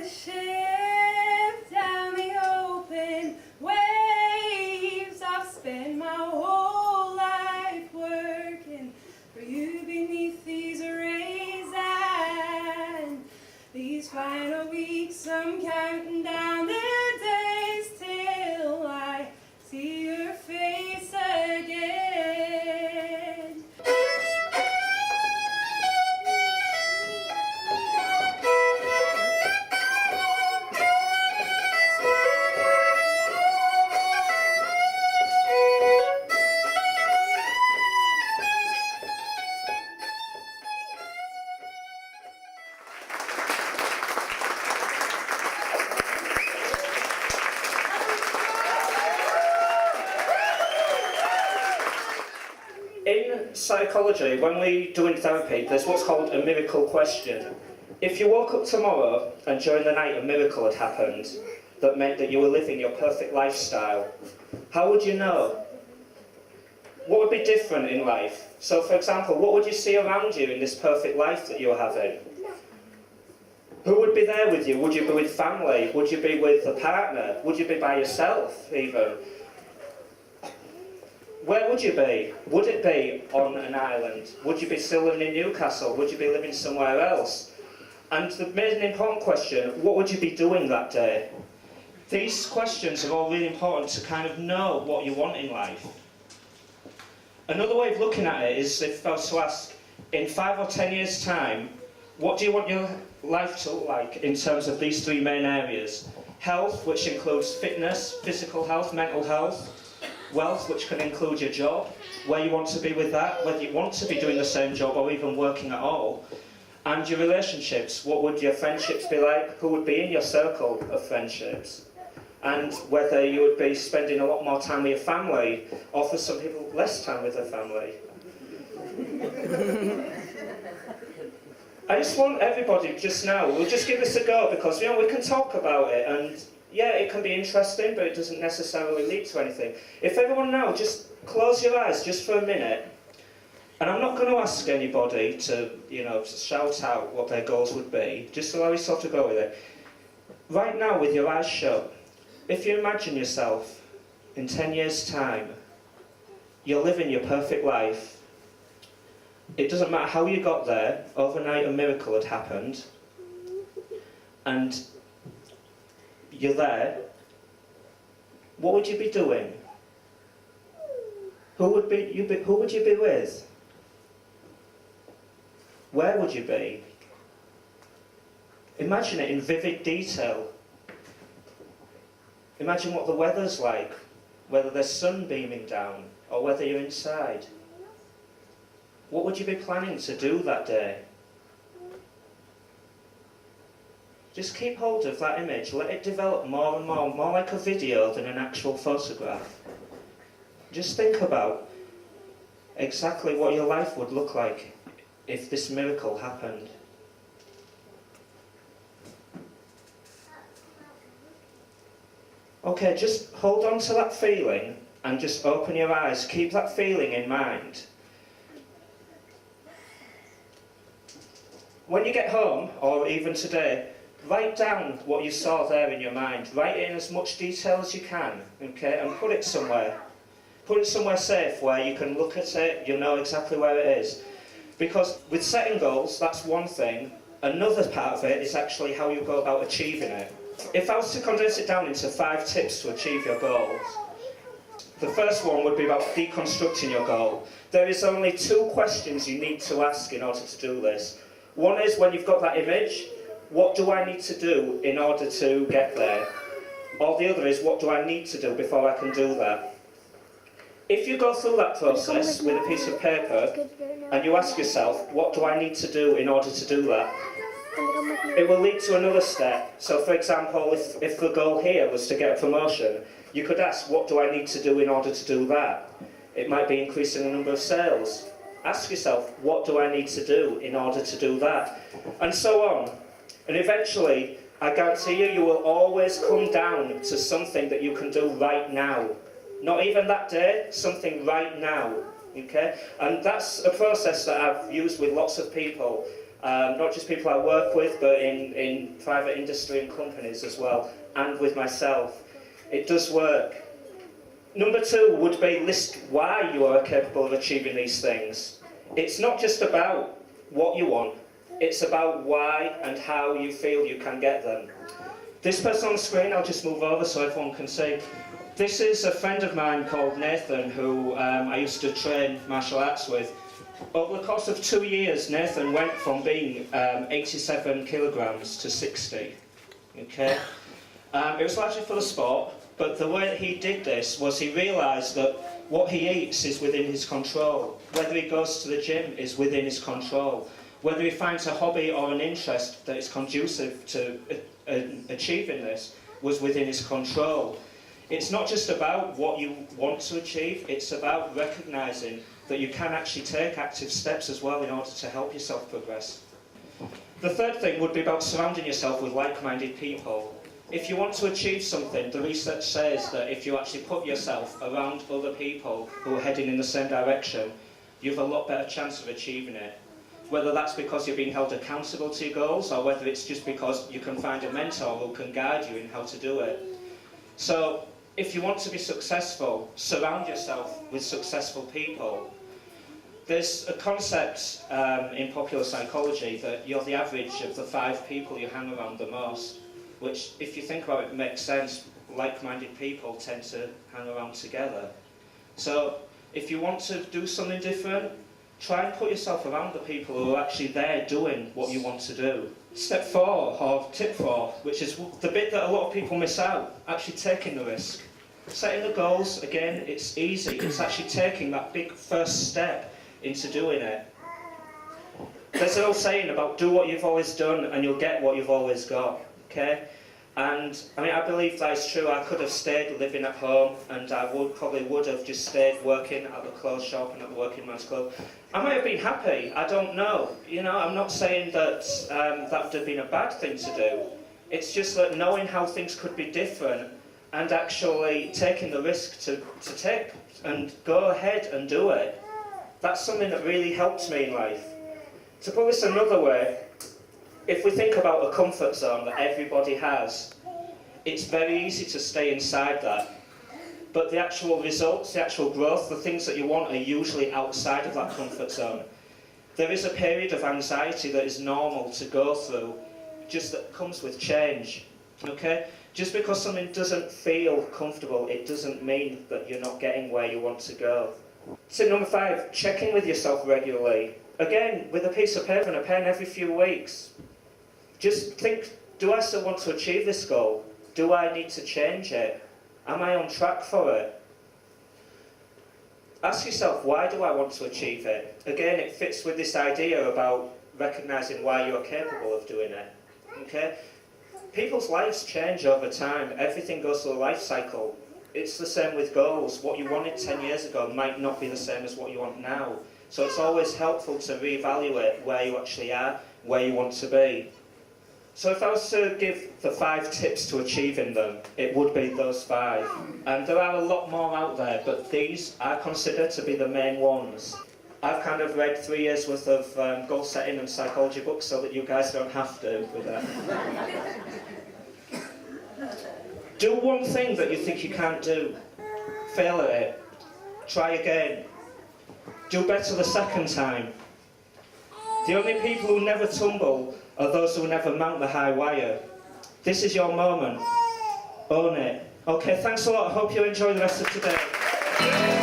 ship down the open waves. I've spent my whole life working for you beneath these rays, and these final weeks I'm counting down the days till I see your face again. In psychology, when we do in therapy, there's what's called a miracle question. If you woke up tomorrow and during the night a miracle had happened that meant that you were living your perfect lifestyle, how would you know? What would be different in life? So for example, what would you see around you in this perfect life that you're having? Who would be there with you? Would you be with family? Would you be with a partner? Would you be by yourself even? Where would you be? Would it be on an island? Would you be still living in Newcastle? Would you be living somewhere else? And the main important question, what would you be doing that day? These questions are all really important to kind of know what you want in life. Another way of looking at it is if I was to ask, in 5 or 10 years' time, what do you want your life to look like in terms of these three main areas? Health, which includes fitness, physical health, mental health. Wealth, which can include your job, where you want to be with that, whether you want to be doing the same job or even working at all. And your relationships, what would your friendships be like? Who would be in your circle of friendships? And whether you would be spending a lot more time with your family, or for some people, less time with their family. I just want everybody just now, we'll just give this a go, because we can talk about it, and yeah, it can be interesting, but it doesn't necessarily lead to anything. If everyone now, just close your eyes just for a minute, and I'm not going to ask anybody to, shout out what their goals would be, just allow you sort of go with it. Right now, with your eyes shut, if you imagine yourself in 10 years' time, you're living your perfect life. It doesn't matter how you got there, overnight a miracle had happened, and you're there, what would you be doing? Who would you be with? Where would you be? Imagine it in vivid detail. Imagine what the weather's like, whether there's sun beaming down, or whether you're inside. What would you be planning to do that day? Just keep hold of that image, let it develop more and more like a video than an actual photograph. Just think about exactly what your life would look like if this miracle happened. Okay, just hold on to that feeling and just open your eyes. Keep that feeling in mind. When you get home, or even today, write down what you saw there in your mind. Write it in as much detail as you can, okay, and put it somewhere. Put it somewhere safe where you can look at it, you know exactly where it is. Because with setting goals, that's one thing. Another part of it is actually how you go about achieving it. If I was to condense it down into 5 tips to achieve your goals, the first one would be about deconstructing your goal. There is only 2 questions you need to ask in order to do this. One is when you've got that image, what do I need to do in order to get there? Or the other is, what do I need to do before I can do that? If you go through that process with a piece of paper and you ask yourself, what do I need to do in order to do that? It will lead to another step. So for example, if the goal here was to get a promotion, you could ask, what do I need to do in order to do that? It might be increasing the number of sales. Ask yourself, what do I need to do in order to do that? And so on. And eventually, I guarantee you, you will always come down to something that you can do right now. Not even that day, something right now. Okay? And that's a process that I've used with lots of people. not just people I work with, but in private industry and companies as well, and with myself. It does work. Number 2 would be list why you are capable of achieving these things. It's not just about what you want, it's about why and how you feel you can get them. This person on the screen, I'll just move over so everyone can see. This is a friend of mine called Nathan, who I used to train martial arts with. Over the course of 2 years, Nathan went from being 87 kilograms to 60. Okay? It was largely for the sport, but the way that he did this was he realised that what he eats is within his control. Whether he goes to the gym is within his control. Whether he finds a hobby or an interest that is conducive to achieving this was within his control. It's not just about what you want to achieve, it's about recognising that you can actually take active steps as well in order to help yourself progress. The third thing would be about surrounding yourself with like-minded people. If you want to achieve something, the research says that if you actually put yourself around other people who are heading in the same direction, you have a lot better chance of achieving it. Whether that's because you're being held accountable to your goals, or whether it's just because you can find a mentor who can guide you in how to do it. So, if you want to be successful, surround yourself with successful people. There's a concept in popular psychology that you're the average of the 5 people you hang around the most, which, if you think about it, makes sense. Like-minded people tend to hang around together. So, if you want to do something different, try and put yourself around the people who are actually there doing what you want to do. Step 4, or tip 4, which is the bit that a lot of people miss out, actually taking the risk. Setting the goals, again, it's easy. It's actually taking that big first step into doing it. There's an old saying about do what you've always done and you'll get what you've always got, okay? And I mean, I believe that is true. I could have stayed living at home, and I probably would have just stayed working at the clothes shop and at the working man's club. I might have been happy, I don't know. You know, I'm not saying that that would have been a bad thing to do. It's just that knowing how things could be different and actually taking the risk to take and go ahead and do it, that's something that really helped me in life. To put this another way, if we think about a comfort zone that everybody has, it's very easy to stay inside that. But the actual results, the actual growth, the things that you want are usually outside of that comfort zone. There is a period of anxiety that is normal to go through, just that comes with change, okay? Just because something doesn't feel comfortable, it doesn't mean that you're not getting where you want to go. Tip number 5, check in with yourself regularly. Again, with a piece of paper and a pen every few weeks. Just think, do I still want to achieve this goal? Do I need to change it? Am I on track for it? Ask yourself, why do I want to achieve it? Again, it fits with this idea about recognising why you're capable of doing it. Okay? People's lives change over time. Everything goes through a life cycle. It's the same with goals. What you wanted 10 years ago might not be the same as what you want now. So it's always helpful to reevaluate where you actually are, where you want to be. So if I was to give the 5 tips to achieving them, it would be those 5. And there are a lot more out there, but these I consider to be the main ones. I've kind of read 3 years worth of goal setting and psychology books so that you guys don't have to with that. Do one thing that you think you can't do. Fail at it. Try again. Do better the second time. The only people who never tumble are those who never mount the high wire. This is your moment. Own it. Okay, thanks a lot. I hope you enjoy the rest of today.